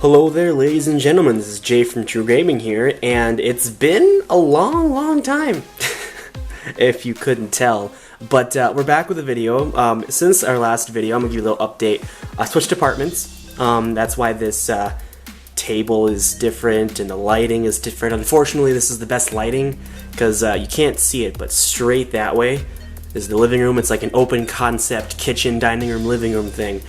Hello there, ladies and gentlemen, this is Jay from True Gaming here, and it's been a long time, if you couldn't tell, but we're back with a video. Since our last video, I'm going to give you a little update. I switched departments, that's why this table is different and the lighting is different. Unfortunately, this is the best lighting, because you can't see it, but straight that way is the living room. It's like an open concept kitchen, dining room, living room thing.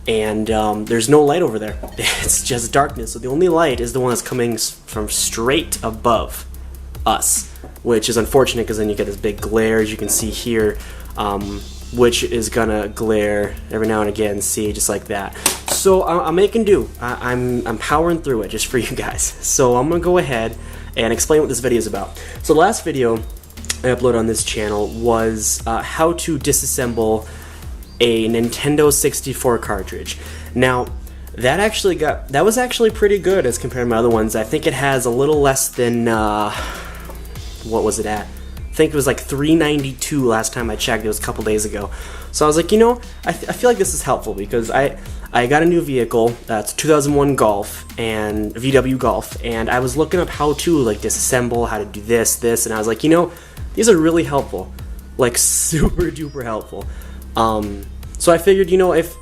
And there's no light over there. It's just darkness. So the only light is the one that's coming from straight above us, which is unfortunate because then you get this big glare, as you can see here, which is gonna glare every now and again. See, just like that. So I'm making do. I'm powering through it just for you guys. So I'm gonna go ahead and explain what this video is about. So the last video I uploaded on this channel was how to disassemble a Nintendo 64 cartridge. Now that was actually pretty good as compared to my other ones. I think it has a little less than what was it at? I think it was like 392 last time I checked. It was a couple days ago. So I was like, you know, I feel like this is helpful because I got a new vehicle. It's a 2001 Golf and VW Golf, and I was looking up how to like disassemble, how to do this, and I was like, you know, these are really helpful, like super duper helpful. So I figured, you know, if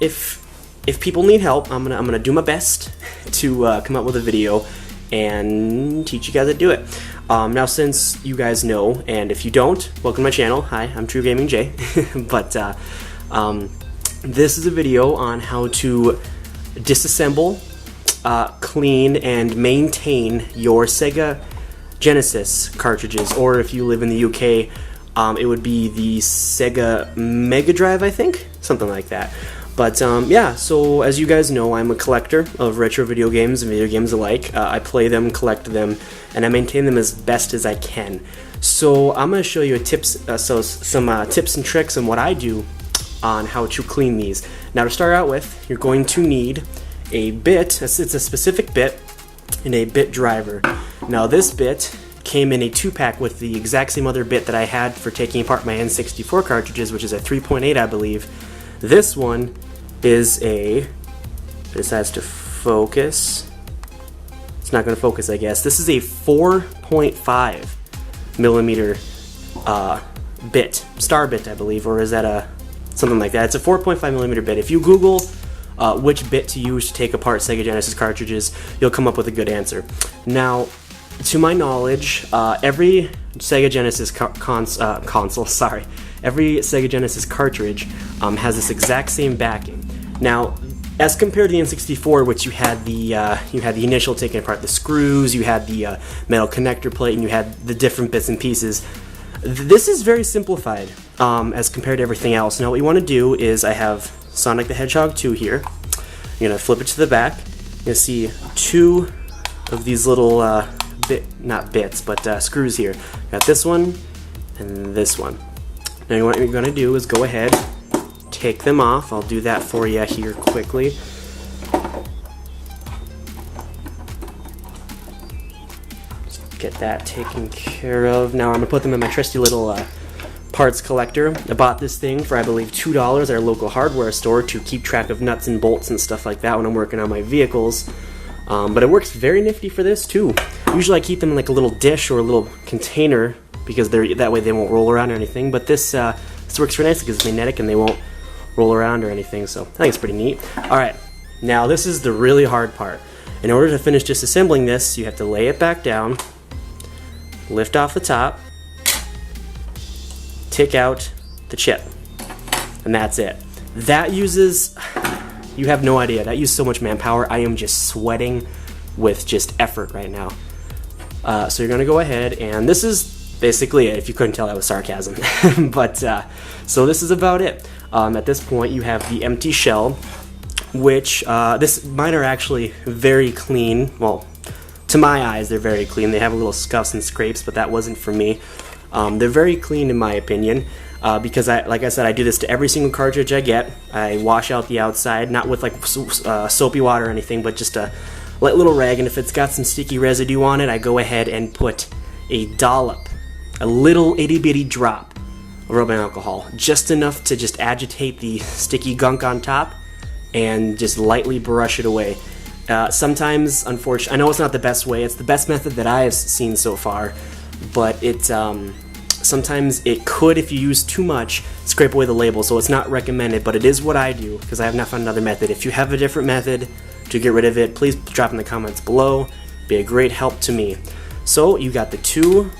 people need help, I'm gonna do my best to come up with a video and teach you guys how to do it. Now, since you guys know, and if you don't, welcome to my channel. Hi, I'm True Gaming Jay. But this is a video on how to disassemble, clean, and maintain your Sega Genesis cartridges, or if you live in the UK, it would be the Sega Mega Drive, I think? Something like that. But yeah, so as you guys know, I'm a collector of retro video games and video games alike. I play them, collect them, and I maintain them as best as I can. So I'm going to show you some tips and tricks on what I do on how to clean these. Now to start out with, you're going to need a bit. It's a specific bit and a bit driver. Now this bit came in a 2-pack with the exact same other bit that I had for taking apart my N64 cartridges, which is a 3.8, I believe. This one is a, this has to focus. It's not going to focus, I guess. This is a 4.5 millimeter bit, star bit, I believe, or is that a something like that? It's a 4.5 millimeter bit. If you Google which bit to use to take apart Sega Genesis cartridges, you'll come up with a good answer. Now, to my knowledge, every Sega Genesis every Sega Genesis cartridge has this exact same backing. Now, as compared to the N64, which you had the initial taking apart the screws, you had the metal connector plate, and you had the different bits and pieces, this is very simplified as compared to everything else. Now, what you want to do is, I have Sonic the Hedgehog 2 here. You're going to flip it to the back. You'll see two of these little not bits, but screws here. Got this one and this one. Now what you're going to do is go ahead, take them off. I'll do that for you here quickly. Just get that taken care of. Now I'm going to put them in my trusty little parts collector. I bought this thing for, I believe, $2 at our local hardware store to keep track of nuts and bolts and stuff like that when I'm working on my vehicles. But it works very nifty for this too. Usually I keep them in like a little dish or a little container because that way they won't roll around or anything. But this works very nicely because it's magnetic and they won't roll around or anything. So I think it's pretty neat. Alright, now this is the really hard part. In order to finish disassembling this, you have to lay it back down, lift off the top, take out the chip, and that's it. That uses... You have no idea. That used so much manpower. I am just sweating with just effort right now. So you're going to go ahead, and this is basically it. If you couldn't tell, that was sarcasm. But so this is about it. At this point, you have the empty shell, which mine are actually very clean. Well, to my eyes, they're very clean. They have a little scuffs and scrapes, but that wasn't for me. They're very clean in my opinion. Because like I said, I do this to every single cartridge I get. I wash out the outside, not with like soapy water or anything, but just a light little rag, and if it's got some sticky residue on it, I go ahead and put a dollop, a little itty bitty drop of rubbing alcohol, just enough to just agitate the sticky gunk on top and just lightly brush it away. Sometimes, unfortunately, I know it's not the best way. It's the best method that I've seen so far, but sometimes it could, if you use too much, scrape away the label. So it's not recommended, but it is what I do because I have not found another method. If you have a different method to get rid of it, please drop in the comments below. Be a great help to me. So you got the 2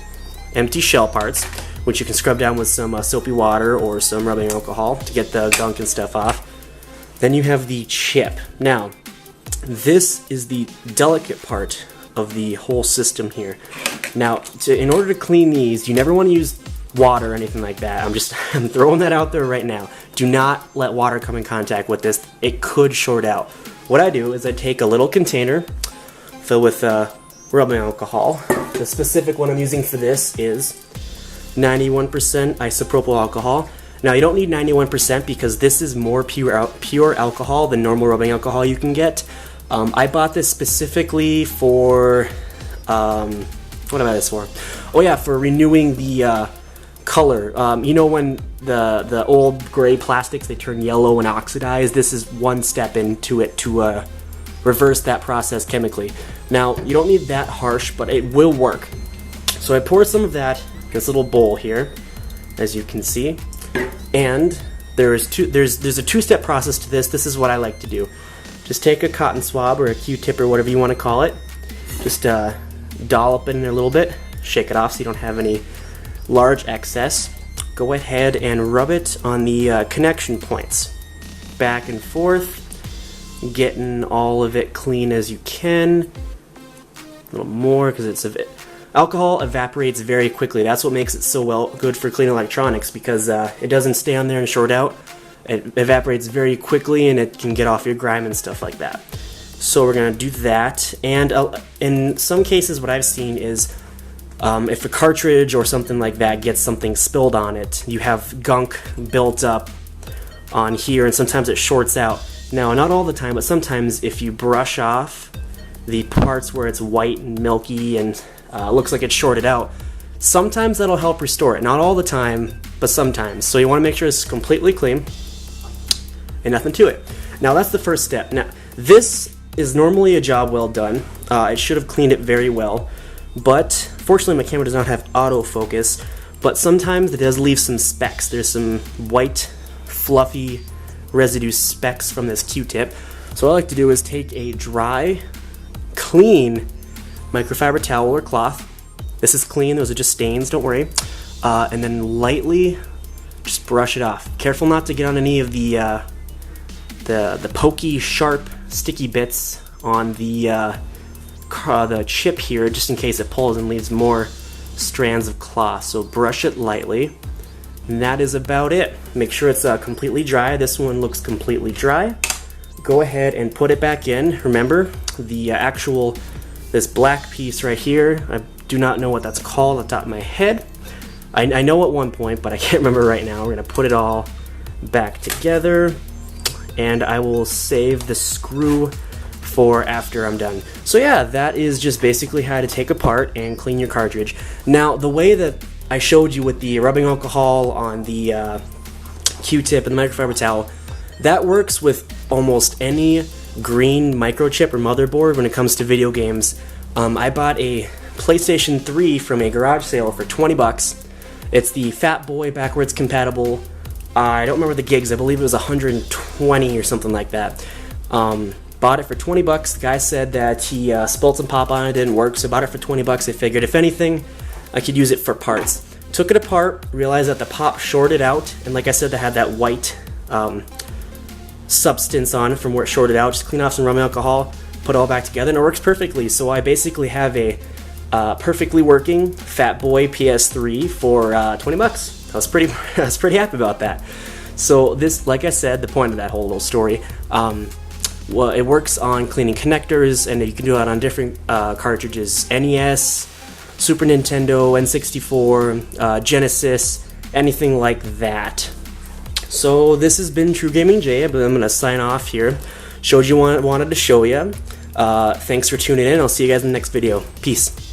empty shell parts, which you can scrub down with some soapy water or some rubbing alcohol to get the gunk and stuff off. Then you have the chip. Now, this is the delicate part of the whole system here. Now, in order to clean these, you never want to use water or anything like that. I'm throwing that out there right now. Do not let water come in contact with this. It could short out. What I do is I take a little container, fill with rubbing alcohol. The specific one I'm using for this is 91% isopropyl alcohol. Now, you don't need 91% because this is more pure alcohol than normal rubbing alcohol you can get. I bought this specifically for, what am I this for? Oh yeah, for renewing the color. You know when the old gray plastics, they turn yellow and oxidize? This is one step into it to reverse that process chemically. Now, you don't need that harsh, but it will work. So I pour some of that in this little bowl here, as you can see. And there's a 2-step process to this. This is what I like to do. Just take a cotton swab or a Q-tip or whatever you want to call it. Just dollop it in a little bit. Shake it off so you don't have any large excess. Go ahead and rub it on the connection points. Back and forth. Getting all of it clean as you can. A little more because it's a bit... Alcohol evaporates very quickly. That's what makes it so good for clean electronics, because it doesn't stay on there and short out. It evaporates very quickly and it can get off your grime and stuff like that. So we're going to do that. And in some cases what I've seen is if a cartridge or something like that gets something spilled on it, you have gunk built up on here and sometimes it shorts out. Now, not all the time, but sometimes if you brush off the parts where it's white and milky and looks like it's shorted out, sometimes that'll help restore it. Not all the time, but sometimes. So you want to make sure it's completely clean and nothing to it. Now that's the first step. Now this is normally a job well done. It should have cleaned it very well, but fortunately my camera does not have autofocus, but sometimes it does leave some specks. There's some white fluffy residue specks from this Q-tip. So what I like to do is take a dry, clean microfiber towel or cloth. This is clean, those are just stains, don't worry. And then lightly just brush it off. Careful not to get on any of the pokey, sharp, sticky bits on the chip here, just in case it pulls and leaves more strands of cloth. So brush it lightly, and that is about it. Make sure it's completely dry. This one looks completely dry. Go ahead and put it back in. Remember, the this black piece right here, I do not know what that's called off the top of my head. I know at one point, but I can't remember right now. We're going to put it all back together, and I will save the screw for after I'm done. So yeah, that is just basically how to take apart and clean your cartridge. Now, the way that I showed you with the rubbing alcohol on the Q-tip and the microfiber towel, that works with almost any green microchip or motherboard when it comes to video games. I bought a PlayStation 3 from a garage sale for 20 bucks. It's the Fat Boy backwards compatible. I don't remember the gigs. I believe it was 120 or something like that. Bought it for 20 bucks. The guy said that he spilled some pop on it, didn't work, so I bought it for 20 bucks. I figured if anything, I could use it for parts. Took it apart, realized that the pop shorted out, and like I said, they had that white substance on it from where it shorted out. Just clean off some rubbing alcohol, put it all back together, and it works perfectly. So I basically have a perfectly working Fat Boy PS3 for 20 bucks. I was pretty happy about that. So this, like I said, the point of that whole little story, well, it works on cleaning connectors, and you can do it on different cartridges: NES, Super Nintendo, N64, Genesis, anything like that. So this has been True Gaming Jay, but I'm going to sign off here. Showed you what I wanted to show you. Thanks for tuning in. I'll see you guys in the next video. Peace.